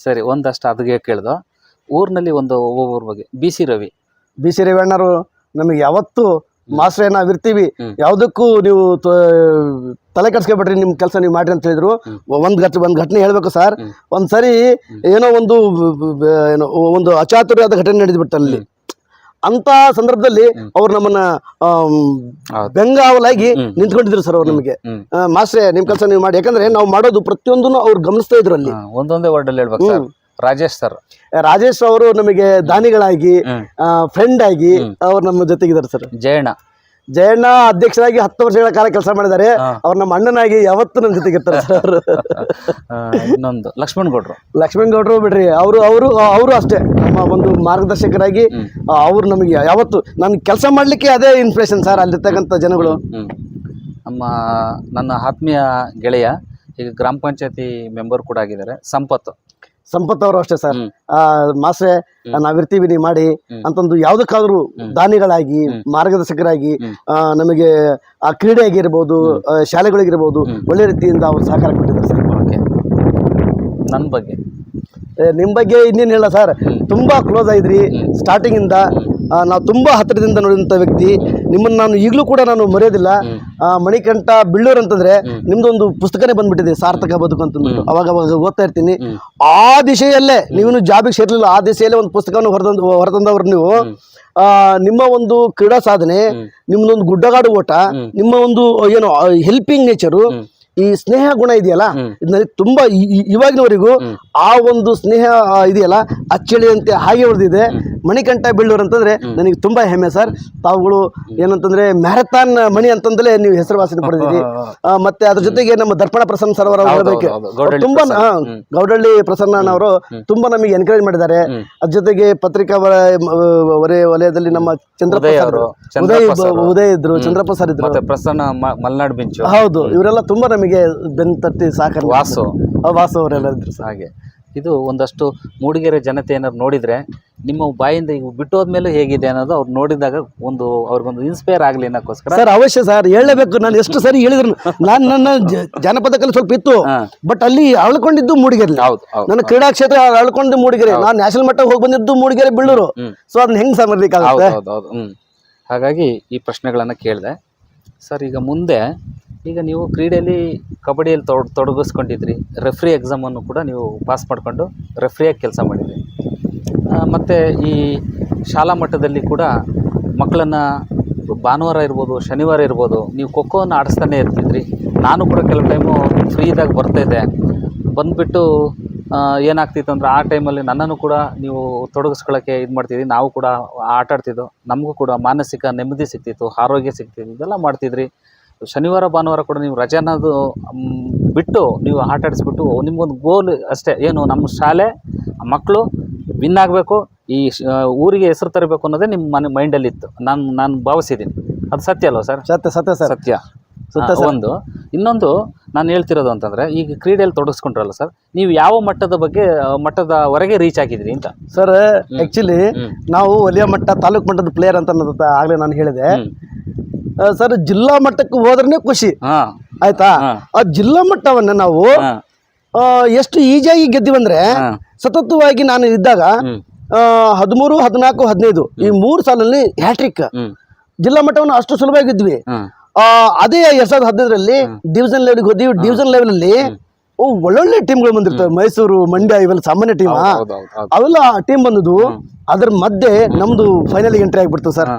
ಸರಿ, ಒಂದಷ್ಟು ಅದಕ್ಕೆ ಕೇಳ್ದು. ಊರಿನಲ್ಲಿ ಒಬ್ಬೊಬ್ಬರ ಬಗ್ಗೆ ಬಿ ಸಿ ರವಿ ಅಣ್ಣರು ನಮಗೆ ಯಾವತ್ತು ಮಾಸ್ಟ್ರೇ ನಾವಿರ್ತೀವಿ, ಯಾವುದಕ್ಕೂ ನೀವು ತಲೆ ಕೆಡ್ಸ್ಕೊಬೇಡ್ರಿ, ನಿಮ್ಮ ಕೆಲಸ ನೀವು ಮಾಡ್ರಿ ಅಂತ ಹೇಳಿದ್ರು. ಒಂದು ಘಟನೆ ಹೇಳ್ಬೇಕು ಸರ್. ಒಂದ್ಸರಿ ಏನೋ ಒಂದು ಅಚಾತುರ್ಯದ ಘಟನೆ ನಡೆದ್ಬಿಟ್ಟು ಅಲ್ಲಿ. ಅಂತ ಸಂದರ್ಭದಲ್ಲಿ ಅವ್ರು ನಮ್ಮನ್ನ ಬೆಂಗಾವಲಾಗಿ ನಿಂತ್ಕೊಂಡಿದ್ರು ಸರ್. ಅವ್ರು ನಮಗೆ, ಮಾಸ್ಟ್ರೇ ನಿಮ್ ಕೆಲಸ ನೀವು ಮಾಡಿ, ಯಾಕಂದ್ರೆ ನಾವು ಮಾಡೋದು ಪ್ರತಿಯೊಂದನ್ನು ಅವ್ರು ಗಮನಿಸ್ತಾ ಇದ್ರು ಅಲ್ಲಿ. ಒಂದೊಂದೇ ವರ್ಡಲ್ಲಿ ಹೇಳ್ಬೇಕು. ರಾಜೇಶ್ ಅವರು ನಮಗೆ ದಾನಿಗಳಾಗಿ, ಫ್ರೆಂಡ್ ಆಗಿ ಅವ್ರು ನಮ್ಮ ಜೊತೆಗಿದ್ದಾರೆ ಸರ್. ಜಯಣ್ಣ ಅಧ್ಯಕ್ಷರಾಗಿ 10 ವರ್ಷಗಳ ಕಾಲ ಕೆಲಸ ಮಾಡಿದ್ದಾರೆ. ಅವ್ರು ನಮ್ಮ ಅಣ್ಣನಾಗಿ ಯಾವತ್ತೂ ನನ್ನ ಜೊತೆಗಿರ್ತಾರೆ ಸರ್ ಅವರು. ಇನ್ನೊಂದು ಲಕ್ಷ್ಮಣ್ ಗೌಡ್ರು ಬಿಡ್ರಿ, ಅವರು ಅಷ್ಟೇ ನಮ್ಮ ಒಂದು ಮಾರ್ಗದರ್ಶಕರಾಗಿ ಅವ್ರು ನಮಗೆ ಯಾವತ್ತು ನಾನು ಕೆಲಸ ಮಾಡ್ಲಿಕ್ಕೆ ಅದೇ ಇನ್ಸ್ಪಿರೇಷನ್ ಸರ್ ಅಲ್ಲಿರ್ತಕ್ಕಂಥ ಜನಗಳು. ನನ್ನ ಆತ್ಮೀಯ ಗೆಳೆಯ ಈಗ ಗ್ರಾಮ ಪಂಚಾಯತಿ ಮೆಂಬರ್ ಕೂಡ ಆಗಿದ್ದಾರೆ ಸಂಪತ್ ಅವರು ಅಷ್ಟೇ ಸರ್. ಮಾಸ್ಟ್ರೆ ನಾವಿರ್ತೀವಿ ನೀವು ಮಾಡಿ ಅಂತಂದು ಯಾವ್ದಕ್ಕಾದ್ರೂ ದಾನಿಗಳಾಗಿ ಮಾರ್ಗದರ್ಶಕರಾಗಿ ನಮಗೆ ಆ ಕ್ರೀಡೆ ಆಗಿರ್ಬೋದು ಶಾಲೆಗಳಿಗಿರ್ಬೋದು ಒಳ್ಳೆ ರೀತಿಯಿಂದ ಅವ್ರು ಸಹಕಾರ ಕೊಟ್ಟಿದ್ದಾರೆ ಸರ್. ನಿಮ್ಮ ಬಗ್ಗೆ ಇನ್ನೇನು ಹೇಳ ಸರ್, ತುಂಬಾ ಕ್ಲೋಸ್ ಆಗಿದ್ರಿ ಸ್ಟಾರ್ಟಿಂಗ್ ಇಂದ. ನಾವು ತುಂಬಾ ಹತ್ತಿರದಿಂದ ನೋಡಿದಂಥ ವ್ಯಕ್ತಿ. ನಿಮ್ಮನ್ನು ನಾನು ಈಗಲೂ ಕೂಡ ನಾನು ಮರೆಯೋದಿಲ್ಲ. ಮಣಿಕಂಠ ಬಿಳ್ಳೂರು ಅಂತಂದ್ರೆ ನಿಮ್ದೊಂದು ಪುಸ್ತಕನೇ ಬಂದ್ಬಿಟ್ಟಿದೆ, ಸಾರ್ಥಕ ಬದುಕು ಅಂತಂದ್ಬಿಟ್ಟು. ಅವಾಗ ಓದ್ತಾ ಇರ್ತೀನಿ. ಆ ದಿಶೆಯಲ್ಲೇ ನೀವು ಜಾಬಿಗೆ ಸೇರ್ಲಿಲ್ಲ, ಆ ದಿಶೆಯಲ್ಲೇ ಒಂದು ಪುಸ್ತಕವನ್ನು ಹೊರತಂದವ್ರು ನೀವು. ನಿಮ್ಮ ಒಂದು ಕ್ರೀಡಾ ಸಾಧನೆ, ನಿಮ್ಮದೊಂದು ಗುಡ್ಡಗಾಡು ಓಟ, ನಿಮ್ಮ ಒಂದು ಏನು ಹೆಲ್ಪಿಂಗ್ ನೇಚರು, ಈ ಸ್ನೇಹ ಗುಣ ಇದೆಯಲ್ಲ, ಇದು ತುಂಬಾ ಇವಾಗಿನವರೆಗೂ ಆ ಒಂದು ಸ್ನೇಹ ಇದೆಯಲ್ಲ ಅಚ್ಚಳಿಯಂತೆ ಹಾಗೆ ಉಳಿದಿದೆ. ಮಣಿಕಂಠ ಬಿಳ್ಳೂರು ಅಂತಂದ್ರೆ ನನಗೆ ತುಂಬಾ ಹೆಮ್ಮೆ ಸರ್. ತಾವುಗಳು ಏನಂತಂದ್ರೆ ಮ್ಯಾರಥಾನ್ ಮಣಿ ಅಂತಂದಲೇ ನೀವು ಹೆಸರುವಾಸನೆ ಪಡೆದಿರಿ. ಮತ್ತೆ ಅದ್ರ ಜೊತೆಗೆ ನಮ್ಮ ದರ್ಪಣ ಪ್ರಸನ್ನ ಸರ್ ಅವರ ತುಂಬಾ ಗೌಡಳ್ಳಿ ಪ್ರಸನ್ನನವರು ತುಂಬಾ ನಮಗೆ ಎನ್ಕರೇಜ್ ಮಾಡಿದ್ದಾರೆ. ಅದ್ರ ಜೊತೆಗೆ ಪತ್ರಿಕಾ ವಲಯದಲ್ಲಿ ನಮ್ಮ ಉದಯ್ ಇದ್ರು, ಚಂದ್ರಪ್ಪ ಸರ್ ಇದ್ರು, ಪ್ರಸನ್ನ ಮಲ್ನಾಡ್ ಬೆಂಚು. ಹೌದು, ಇವರೆಲ್ಲ ತುಂಬಾ ನಮಗೆ ಬೆನ್ ತಟ್ಟಿ ಸಾಕಾರ. ವಾಸು ಅವರೆಲ್ಲ ಇದ್ರು. ಹಾಗೆ ಇದು ಒಂದಷ್ಟು ಮೂಡಿಗೆರೆ ಜನತೆ ಏನಾದ್ರು ನೋಡಿದ್ರೆ ನಿಮ್ಮ ಬಾಯಿಂದ ಈಗ ಬಿಟ್ಟು ಹೋದ್ಮೇಲೆ ಹೇಗಿದೆ ಅನ್ನೋದು ಅವ್ರು ನೋಡಿದಾಗ ಅವ್ರಿಗೊಂದು ಇನ್ಸ್ಪೈರ್ ಆಗಲಿ ಅನ್ನೋಕ್ಕೋಸ್ಕರ ಸರ್. ಅವಶ್ಯ ಸರ್, ಹೇಳಲೇಬೇಕು. ನಾನು ಎಷ್ಟು ಸರಿ ಹೇಳಿದ್ರು, ನಾನು ನನ್ನ ಜಾನಪದ ಕಲೆ ಸ್ವಲ್ಪ ಇತ್ತು, ಬಟ್ ಅಲ್ಲಿ ಅಳ್ಕೊಂಡಿದ್ದು ಮೂಡಿಗೆರೆ. ನನ್ನ ಕ್ರೀಡಾ ಕ್ಷೇತ್ರ ಅಳ್ಕೊಂಡು ಮೂಡಿಗೆರೆ. ನಾನು ನ್ಯಾಷನಲ್ ಮಟ್ಟಕ್ಕೆ ಹೋಗಿ ಬಂದಿದ್ದು ಮೂಡಿಗೆರೆ ಬಿಳ್ಳೂರು. ಸೊ ಅದನ್ನ ಹೆಂಗ್ ಸಮರ್ಲಿಕ್ಕಾಗುತ್ತೆ? ಹಾಗಾಗಿ ಈ ಪ್ರಶ್ನೆಗಳನ್ನ ಕೇಳಿದೆ ಸರ್. ಈಗ ಮುಂದೆ ಈಗ ನೀವು ಕ್ರೀಡೆಯಲ್ಲಿ ಕಬಡ್ಡಿಯಲ್ಲಿ ತೊಡಗಿಸ್ಕೊಂಡಿದ್ರಿ, ರೆಫ್ರಿ ಎಕ್ಸಾಮನ್ನು ಕೂಡ ನೀವು ಪಾಸ್ ಮಾಡಿಕೊಂಡು ರೆಫ್ರಿಯಾಗಿ ಕೆಲಸ ಮಾಡಿದ್ರಿ. ಮತ್ತು ಈ ಶಾಲಾ ಮಟ್ಟದಲ್ಲಿ ಕೂಡ ಮಕ್ಕಳನ್ನು ಭಾನುವಾರ ಇರ್ಬೋದು, ಶನಿವಾರ ಇರ್ಬೋದು, ನೀವು ಖೋಖೋವನ್ನು ಆಡಿಸ್ತಾನೆ ಇರ್ತಿದ್ರಿ. ನಾನು ಕೂಡ ಕೆಲವು ಟೈಮು ಫ್ರೀ ಇದ್ದಾಗ ಬರ್ತಾಯಿದ್ದೆ. ಬಂದುಬಿಟ್ಟು ಏನಾಗ್ತಿತ್ತು ಅಂದರೆ ಆ ಟೈಮಲ್ಲಿ ನನ್ನನ್ನು ಕೂಡ ನೀವು ತೊಡಗಿಸ್ಕೊಳ್ಳೋಕ್ಕೆ ಇದು ಮಾಡ್ತಿದ್ರಿ. ನಾವು ಕೂಡ ಆಟ ಆಡ್ತಿದ್ದೋ, ನಮಗೂ ಕೂಡ ಮಾನಸಿಕ ನೆಮ್ಮದಿ ಸಿಗ್ತಿತ್ತು, ಆರೋಗ್ಯ ಸಿಗ್ತಿತ್ತು, ಇದೆಲ್ಲ ಮಾಡ್ತಿದ್ರಿ. ಶನಿವಾರ ಭಾನುವಾರ ಕೂಡ ನೀವು ರಜೆ ಅನ್ನೋದು ಬಿಟ್ಟು ನೀವು ಆಟ ಆಡಿಸ್ಬಿಟ್ಟು ನಿಮ್ಗೊಂದು ಗೋಲ್ ಅಷ್ಟೇ, ಏನು ನಮ್ಮ ಶಾಲೆ ಮಕ್ಕಳು ವಿನ್ ಆಗಬೇಕು, ಈ ಊರಿಗೆ ಹೆಸರು ತರಬೇಕು ಅನ್ನೋದೇ ನಿಮ್ಮ ಮೈಂಡಲ್ಲಿ ಇತ್ತು. ನಾನು ಭಾವಿಸಿದ್ದೀನಿ. ಅದು ಸತ್ಯ ಅಲ್ವಾ ಸರ್? ಸತ್ಯ. ಒಂದು ಇನ್ನೊಂದು ನಾನು ಹೇಳ್ತಿರೋದು ಅಂತಂದರೆ, ಈಗ ಕ್ರೀಡೆಯಲ್ಲಿ ತೊಡಗಿಸ್ಕೊಂಡ್ರಲ್ಲ ಸರ್, ನೀವು ಯಾವ ಮಟ್ಟದವರೆಗೆ ರೀಚ್ ಆಗಿದ್ರಿ ಅಂತ ಸರ್? ಆ್ಯಕ್ಚುಲಿ ನಾವು ವಲಯ ಮಟ್ಟ, ತಾಲೂಕು ಮಟ್ಟದ ಪ್ಲೇಯರ್ ಅಂತ ಆಗಲೇ ನಾನು ಹೇಳಿದೆ ಸರ್. ಜಿಲ್ಲಾ ಮಟ್ಟಕ್ಕೆ ಹೋದ್ರೆ ಖುಷಿ ಆಯ್ತಾ. ಆ ಜಿಲ್ಲಾ ಮಟ್ಟವನ್ನ ನಾವು ಎಷ್ಟು ಈಜಿಯಾಗಿ ಗೆದ್ದಿವಂದ್ರೆ, ಸತತವಾಗಿ ನಾನು ಇದ್ದಾಗ 13, 14, 15 ಈ 3 ಸಾಲಲ್ಲಿ ಹ್ಯಾಟ್ರಿಕ್. ಜಿಲ್ಲಾ ಮಟ್ಟವನ್ನು ಅಷ್ಟು ಸುಲಭವಾಗಿ ಗೆದ್ವಿ. ಅದೇ 2015ರಲ್ಲಿ ಡಿವಿಷನ್ ಲೆವೆಲ್ಗೆ ಹೋದ್ವಿ. ಡಿವಿಷನ್ ಲೆವೆಲ್ ಅಲ್ಲಿ ಒಳ್ಳೊಳ್ಳೆ ಟೀಮ್ಗಳು ಬಂದಿರ್ತವೆ. ಮೈಸೂರು, ಮಂಡ್ಯ ಇವೆಲ್ಲ ಸಾಮಾನ್ಯ ಟೀಮ್, ಅವೆಲ್ಲ ಟೀಮ್ ಬಂದದ್ದು. ಅದ್ರ ಮಧ್ಯೆ ನಮ್ದು ಫೈನಲ್ ಎಂಟ್ರಿ ಆಗಿಬಿಡ್ತು ಸರ್.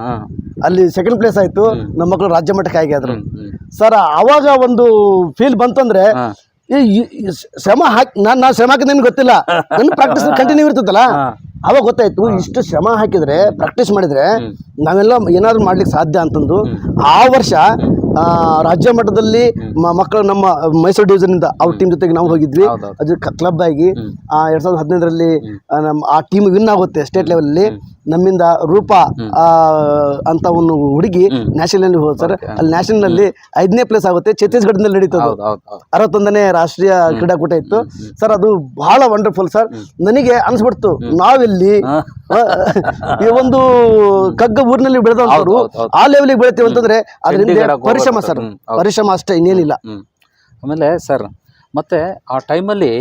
ಅಲ್ಲಿ ಸೆಕೆಂಡ್ ಪ್ಲೇಸ್ ಆಯ್ತು. ನಮ್ಮ ಮಕ್ಕಳು ರಾಜ್ಯ ಮಟ್ಟಕ್ಕೆ ಆಗಿದ್ರು ಸರ್. ಅವಾಗ ಒಂದು ಫೀಲ್ ಬಂತಂದ್ರೆ, ಶ್ರಮ ಹಾಕಿ ನಾನು ಶ್ರಮ ಹಾಕಿದ ನಿಮ್ಗೆ ಗೊತ್ತಿಲ್ಲ, ನನ್ನ ಪ್ರಾಕ್ಟೀಸ್ ಕಂಟಿನ್ಯೂ ಇರ್ತದಲ್ಲ, ಅವಾಗ ಗೊತ್ತಾಯ್ತು ಇಷ್ಟು ಶ್ರಮ ಹಾಕಿದ್ರೆ, ಪ್ರಾಕ್ಟೀಸ್ ಮಾಡಿದ್ರೆ ನಾವೆಲ್ಲ ಏನಾದ್ರು ಮಾಡ್ಲಿಕ್ಕೆ ಸಾಧ್ಯ ಅಂತಂದು. ಆ ವರ್ಷ ರಾಜ್ಯ ಮಟ್ಟದಲ್ಲಿ ಮಕ್ಕಳು ನಮ್ಮ ಮೈಸೂರು ಡಿವಿಷನ್ ಇಂದ ಅವ್ರ ಟೀಮ್ ಜೊತೆಗೆ ನಾವು ಹೋಗಿದ್ವಿ. ಅದು ಕ್ಲಬ್ ಆಗಿ 2015ರಲ್ಲಿ ಆ ಟೀಮ್ ವಿನ್ ಆಗುತ್ತೆ ಸ್ಟೇಟ್ ಲೆವೆಲ್ ಅಲ್ಲಿ. ನಮ್ಮಿಂದ ರೂಪಾ ಅಂತ ಒಂದು ಹುಡುಗಿ ನ್ಯಾಷನಲ್ ಹೋದ ಸರ್. ಅಲ್ಲಿ ನ್ಯಾಷನಲ್ ಅಲ್ಲಿ 5ನೇ ಪ್ಲೇಸ್ ಆಗುತ್ತೆ. ಛತ್ತೀಸ್ಗಢದಲ್ಲಿ ನಡೀತದೆ. 61ನೇ ರಾಷ್ಟ್ರೀಯ ಕ್ರೀಡಾಕೂಟ ಇತ್ತು ಸರ್. ಅದು ಬಹಳ ವಂಡರ್ಫುಲ್ ಸರ್. ನನಗೆ ಅನ್ಸ್ಬಿಡ್ತು, ನಾವೆಲ್ಲಿ ಈ ಒಂದು ಕಗ್ಗ ಊರಿನಲ್ಲಿ ಬೆಳೆದವರು ಆ ಲೆವೆಲ್ಗೆ ಬೆಳಿತೀವಿ ಅಂತಂದ್ರೆ ಅದರಿಂದ ಪರಿಶ್ರಮ ಸರ್, ಪರಿಶ್ರಮ ಅಷ್ಟೇ, ಇನ್ನೇನಿಲ್ಲ. ಆಮೇಲೆ ಸರ್, ಮತ್ತೆ ಆ ಟೈಮಲ್ಲಿ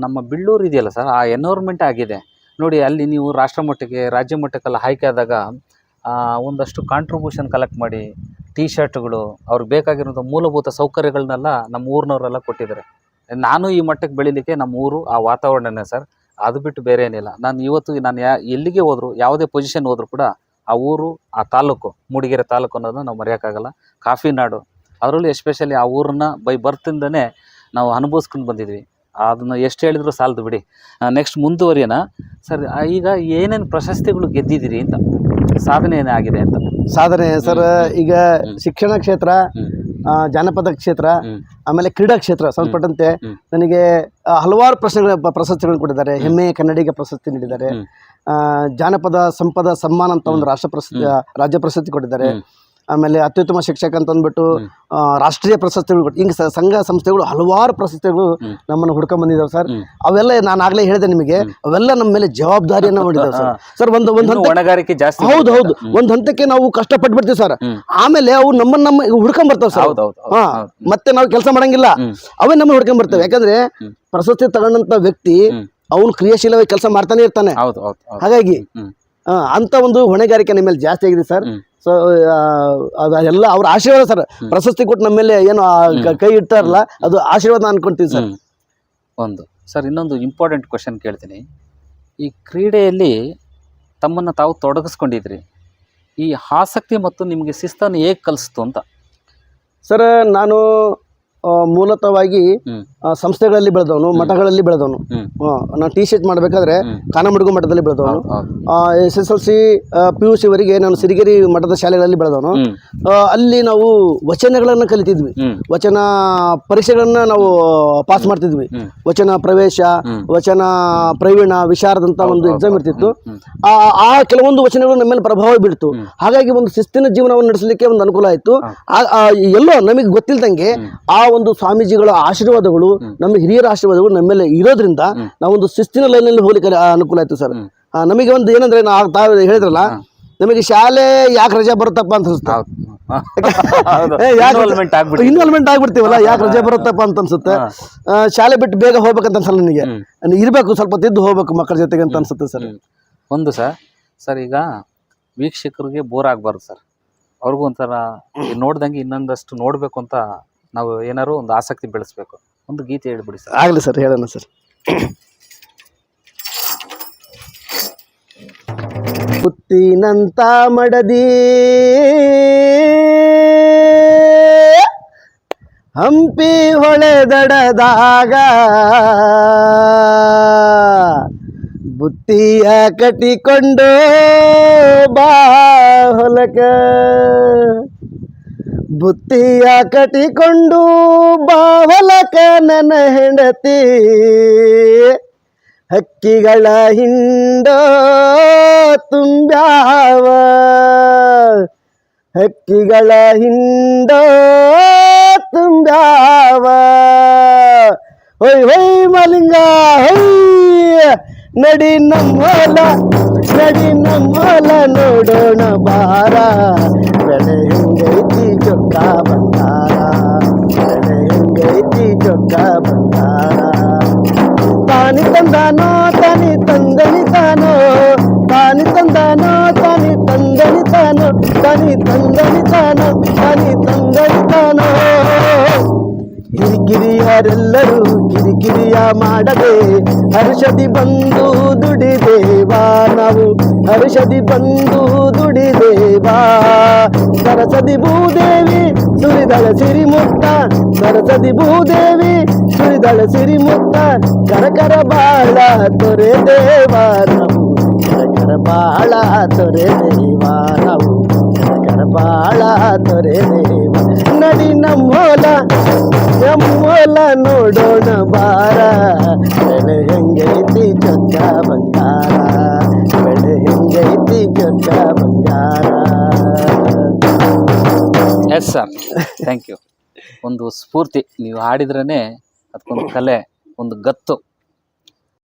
ನಮ್ಮ ಬಿಳ್ಳೂರು ಇದೆಯಲ್ಲ ಸರ್, ಆ ಎನ್ವೈರ್ಮೆಂಟ್ ಆಗಿದೆ ನೋಡಿ. ಅಲ್ಲಿ ನೀವು ರಾಷ್ಟ್ರ ಮಟ್ಟಕ್ಕೆ, ರಾಜ್ಯ ಮಟ್ಟಕ್ಕೆಲ್ಲ ಆಯ್ಕೆ ಆದಾಗ ಒಂದಷ್ಟು ಕಾಂಟ್ರಿಬ್ಯೂಷನ್ ಕಲೆಕ್ಟ್ ಮಾಡಿ, ಟೀ ಶರ್ಟ್ಗಳು, ಅವ್ರಿಗೆ ಬೇಕಾಗಿರೋಂಥ ಮೂಲಭೂತ ಸೌಕರ್ಯಗಳನ್ನೆಲ್ಲ ನಮ್ಮ ಊರಿನವರೆಲ್ಲ ಕೊಟ್ಟಿದ್ದಾರೆ. ನಾನು ಈ ಮಟ್ಟಕ್ಕೆ ಬೆಳೀಲಿಕ್ಕೆ ನಮ್ಮ ಊರು, ಆ ವಾತಾವರಣನೇ ಸರ್. ಅದು ಬಿಟ್ಟು ಬೇರೆ ಏನಿಲ್ಲ. ನಾನು ಇವತ್ತು ನಾನು ಎಲ್ಲಿಗೆ ಹೋದ್ರು, ಯಾವುದೇ ಪೊಸಿಷನ್ ಹೋದ್ರು ಕೂಡ ಆ ಊರು, ಆ ತಾಲೂಕು, ಮೂಡಿಗೆರೆ ತಾಲೂಕು ಅನ್ನೋದನ್ನ ನಾವು ಮರೆಯೋಕ್ಕಾಗಲ್ಲ. ಕಾಫಿ ನಾಡು, ಅದರಲ್ಲೂ ಎಸ್ಪೆಷಲಿ ಆ ಊರನ್ನ ಬೈ ಬರ್ತಿಂದನೇ ನಾವು ಅನುಭವಿಸ್ಕೊಂಡು ಬಂದಿದ್ವಿ. ಅದನ್ನು ಎಷ್ಟು ಹೇಳಿದ್ರು ಸಾಲದು ಬಿಡಿ. ನೆಕ್ಸ್ಟ್ ಮುಂದುವರಿಯೋಣ ಸರ್. ಈಗ ಏನೇನು ಪ್ರಶಸ್ತಿಗಳು ಗೆದ್ದಿದ್ದೀರಿ ಅಂತ? ಸಾಧನೆ ಏನಾಗಿದೆ ಅಂತ? ಸಾಧನೆ ಸರ್, ಈಗ ಶಿಕ್ಷಣ ಕ್ಷೇತ್ರ, ಜಾನಪದ ಕ್ಷೇತ್ರ, ಆಮೇಲೆ ಕ್ರೀಡಾ ಕ್ಷೇತ್ರ ಸಂಬಂಧಪಟ್ಟಂತೆ ನನಗೆ ಹಲವಾರು ಪ್ರಶಸ್ತಿಗಳನ್ನು ಕೊಟ್ಟಿದ್ದಾರೆ. ಹೆಮ್ಮೆಯ ಕನ್ನಡಿಗ ಪ್ರಶಸ್ತಿ ನೀಡಿದ್ದಾರೆ. ಜಾನಪದ ಸಂಪದ ಸಮ್ಮಾನ ಅಂತ ಒಂದು ರಾಜ್ಯ ಪ್ರಶಸ್ತಿ ಕೊಟ್ಟಿದ್ದಾರೆ. ಆಮೇಲೆ ಅತ್ಯುತ್ತಮ ಶಿಕ್ಷಕ ಅಂತ ಅಂದ್ಬಿಟ್ಟು ರಾಷ್ಟ್ರೀಯ ಪ್ರಶಸ್ತಿಗಳು ಕೊಟ್ಟು, ಹಿಂಗೆ ಸಂಘ ಸಂಸ್ಥೆಗಳು ಹಲವಾರು ಪ್ರಶಸ್ತಿಗಳು ನಮ್ಮನ್ನು ಹುಡ್ಕೊಂಡ್ ಬಂದಿದ್ದಾವೆ ಸರ್. ಅವೆಲ್ಲ ನಾನು ಆಗ್ಲೇ ಹೇಳಿದೆ ನಿಮಗೆ, ಅವೆಲ್ಲ ನಮ್ಮ ಮೇಲೆ ಜವಾಬ್ದಾರಿಯನ್ನ ಮಾಡಿದ್ದಾವೆ ಸರ್. ಸರ್ ಒಂದು ಹೊಣೆಗಾರಿಕೆ ಜಾಸ್ತಿ. ಹೌದು, ಒಂದ್ ಹಂತಕ್ಕೆ ನಾವು ಕಷ್ಟಪಟ್ಬಿಡ್ತೀವಿ ಸರ್. ಆಮೇಲೆ ಅವು ನಮ್ಮ ಹುಡ್ಕೊಂಡ್ ಬರ್ತಾವ ಸರ್. ಮತ್ತೆ ನಾವು ಕೆಲಸ ಮಾಡಂಗಿಲ್ಲ, ಅವೇ ನಮ್ಮ ಹುಡ್ಕೊಂಡ್ ಬರ್ತವೆ. ಯಾಕಂದ್ರೆ ಪ್ರಶಸ್ತಿ ತಗೊಂಡಂತ ವ್ಯಕ್ತಿ ಅವನು ಕ್ರಿಯಾಶೀಲವಾಗಿ ಕೆಲಸ ಮಾಡ್ತಾನೆ ಇರ್ತಾನೆ. ಹಾಗಾಗಿ ಅಂತ ಒಂದು ಹೊಣೆಗಾರಿಕೆ ನಿಮ್ಮ ಮೇಲೆ ಜಾಸ್ತಿ ಆಗಿದೆ ಸರ್. ಸೊ ಅದೆಲ್ಲ ಅವ್ರ ಆಶೀರ್ವಾದ ಸರ್. ಪ್ರಶಸ್ತಿ ಕೊಟ್ಟು ನಮ್ಮ ಮೇಲೆ ಏನು ಕೈ ಇಡ್ತಾರಲ್ಲ, ಅದು ಆಶೀರ್ವಾದ ಅನ್ಕೊಂತೀವಿ ಸರ್. ಒಂದು ಸರ್, ಇನ್ನೊಂದು ಇಂಪಾರ್ಟೆಂಟ್ ಕ್ವಶನ್ ಕೇಳ್ತೀನಿ. ಈ ಕ್ರೀಡೆಯಲ್ಲಿ ತಮ್ಮನ್ನು ತಾವು ತೊಡಗಿಸ್ಕೊಂಡಿದ್ರಿ, ಈ ಆಸಕ್ತಿ ಮತ್ತು ನಿಮಗೆ ಶಿಸ್ತನ್ನು ಹೇಗೆ ಕಲಿಸ್ತು ಅಂತ? ಸರ್, ನಾನು ಮೂಲತಃವಾಗಿ ಸಂಸ್ಥೆಗಳಲ್ಲಿ ಬೆಳೆದವನು, ಮಠಗಳಲ್ಲಿ ಬೆಳೆದವನು. ನಾನು ಟೀಚರ್ ಮಾಡಬೇಕಾದ್ರೆ ಕಾನಮಡುಗು ಮಠದಲ್ಲಿ ಬೆಳೆದವನು. SSLC PUC ವರೆಗೆ ನಾನು ಸಿರಿಗೆರೆ ಮಠದ ಶಾಲೆಗಳಲ್ಲಿ ಬೆಳೆದವನು. ಅಲ್ಲಿ ನಾವು ವಚನಗಳನ್ನು ಕಲಿತಿದ್ವಿ. ವಚನ ಪರೀಕ್ಷೆಗಳನ್ನ ನಾವು ಪಾಸ್ ಮಾಡ್ತಿದ್ವಿ. ವಚನ ಪ್ರವೇಶ, ವಚನ ಪ್ರವೀಣ, ವಿಶಾರದ್ ಅಂತ ಒಂದು ಎಕ್ಸಾಮ್ ಇರ್ತಿತ್ತು. ಆ ಕೆಲವೊಂದು ವಚನಗಳು ನಮ್ಮ ಮೇಲೆ ಪ್ರಭಾವ ಬೀಳ್ತು. ಹಾಗಾಗಿ ಒಂದು ಶಿಸ್ತಿನ ಜೀವನವನ್ನು ನಡೆಸಲಿಕ್ಕೆ ಒಂದು ಅನುಕೂಲ ಆಯ್ತು. ಎಲ್ಲೋ ನಮಗೆ ಗೊತ್ತಿಲ್ದಂಗೆ ಆ ಒಂದು ಸ್ವಾಮೀಜಿಗಳ ಆಶೀರ್ವಾದಗಳು, ನಮ್ಮ ಹಿರಿಯರ ಆಶೀರ್ವಾದಗಳು ನಮ್ಮ ಮೇಲೆ ಇರೋದ್ರಿಂದ ನಾವೊಂದು ಶಿಸ್ತಿನ ಲೈನಲ್ಲಿ ಹೋಗ್ಲಿಕ್ಕೆ ಅನುಕೂಲ ಆಯ್ತು ಸರ್. ನಮಗೆ ಒಂದು ಏನಂದ್ರೆ, ತಾವು ಹೇಳಿದ್ರಲ್ಲ, ನಮಗೆ ಶಾಲೆ ಯಾಕೆ ರಜೆ ಬರುತ್ತಪ್ಪ ಅಂತ ಅನ್ಸುತ್ತೆ. ಇನ್ವಾಲ್ವ್ಮೆಂಟ್ ಆಗ್ಬಿಡ್ತೀವಲ್ಲ, ಯಾಕೆ ರಜೆ ಬರುತ್ತಪ್ಪ ಅಂತ ಅನ್ಸುತ್ತೆ. ಶಾಲೆ ಬಿಟ್ಟು ಬೇಗ ಹೋಗ್ಬೇಕಂತ ಅನ್ಸಲ್ಲ ನನಗೆ. ಇರ್ಬೇಕು, ಸ್ವಲ್ಪ ತಿದ್ದು ಹೋಗ್ಬೇಕು ಮಕ್ಕಳ ಜೊತೆಗೆ ಅಂತ ಅನ್ಸುತ್ತೆ ಸರ್. ಒಂದು ಸರ್ ಈಗ ವೀಕ್ಷಕರಿಗೆ ಬೋರ್ ಆಗ್ಬಾರ್ದು ಸರ್. ಅವ್ರಿಗೂ ಒಂಥರ ನೋಡ್ದಂಗೆ ಇನ್ನೊಂದಷ್ಟು ನೋಡ್ಬೇಕು ಅಂತ ನಾವು ಏನಾರು ಒಂದು ಆಸಕ್ತಿ ಬೆಳೆಸ್ಬೇಕು. ಒಂದು ಗೀತೆ ಹೇಳ್ಬಿಡಿ ಸರ್. ಆಗ್ಲಿ ಸರ್, ಹೇಳೋಣ ಸರ್. ಮುತ್ತಿನಂತ ಮಡದಿ ಹಂಪಿ ಹೊಳೆದಡದಾಗ ಬುತ್ತಿಯ ಕಟ್ಟಿಕೊಂಡು ಬಾ ಹೊಲಕ, ಬುತ್ತಿಯ ಕಟ್ಟಿಕೊಂಡು ಬಾ ಹೊಲಕ ನನ್ನ ಹೆಂಡತಿ, ಹಕ್ಕಿಗಳ ಹಿಂಡೋ ತುಂಬ್ಯಾವ, ಹಕ್ಕಿಗಳ ಹಿಂಡೋ ತುಂಬ್ಯಾವ. ಹೊಯ್ ಹೊಯ್ ಮಲಿಂಗ ಹೊಯ್, ನಡಿ ನಮ್ಮೋಲ, ನಡಿ ನಮ್ಮೋಲ ನೋಡೋಣ ಬಾರ, ಬೆಳೆ ಹೆಂಗೈತಿ ಚೊಕ್ಕ ಬಂಗಾರ, ಬೆಳೆ ಹೆಂಗೈತಿ ಚೊಕ್ಕ ಬಂಗಾರ. ತಾನಿ ತಂದಾನೋ ತಾನಿ ತಂದನಿ ತಾನೋ, ತಾನಿ ತಂದಾನೋ ತಾನಿ ತಂದನಿ ತಾನೋ, ತಾನಿ ತಂದನಿ ತಾನೋ, ತಾನಿ ತಂದನಿ ತಾನೋ. ಹಿರಿಕಿರಿಯರೆಲ್ಲರೂ ಕಿರಿಕಿರಿಯ ಮಾಡದೆ ಹರ್ಷದಿ ಬಂದು ದುಡಿದೇವಾ, ನಾವು ಹರ್ಷದಿ ಬಂದು ದುಡಿದೇವಾ. ಸರಸದಿ ಭೂದೇವಿ ಸುರಿದಳ ಸಿರಿಮುತ್ತ, ಸರಸದಿ ಭೂದೇವಿ ಸುರಿದಳ ಸಿರಿಮುತ್ತ, ಕರಕರ ಬಾಳ ತೊರೆದೇವಾ ನಾವು, ಕರಕರ ಬಾಳ ತೊರೆದೇವಾ ನಾವು, ಕರಕರ ಬಾಳ ತೊರೆದೇವಾ. ನಡಿ ನಮ್ಮೋಲ ನಮ್ಮೋಲ ನೋಡೋಣ ಬಾರ, ಬೆಳೆ ಹೆಂಗೈತಿ ಚೊಕ್ಕ ಬಂಗಾರ, ಬೆಳೆ ಹೆಂಗೈತಿ ಚೊಕ್ಕ ಬಂಗಾರ. Yes sir, thank you. ಒಂದು ಸ್ಫೂರ್ತಿ, ನೀವು ಹಾಡಿದ್ರೇ ಅದಕ್ಕೊಂದು ಕಲೆ, ಒಂದು ಗತ್ತು.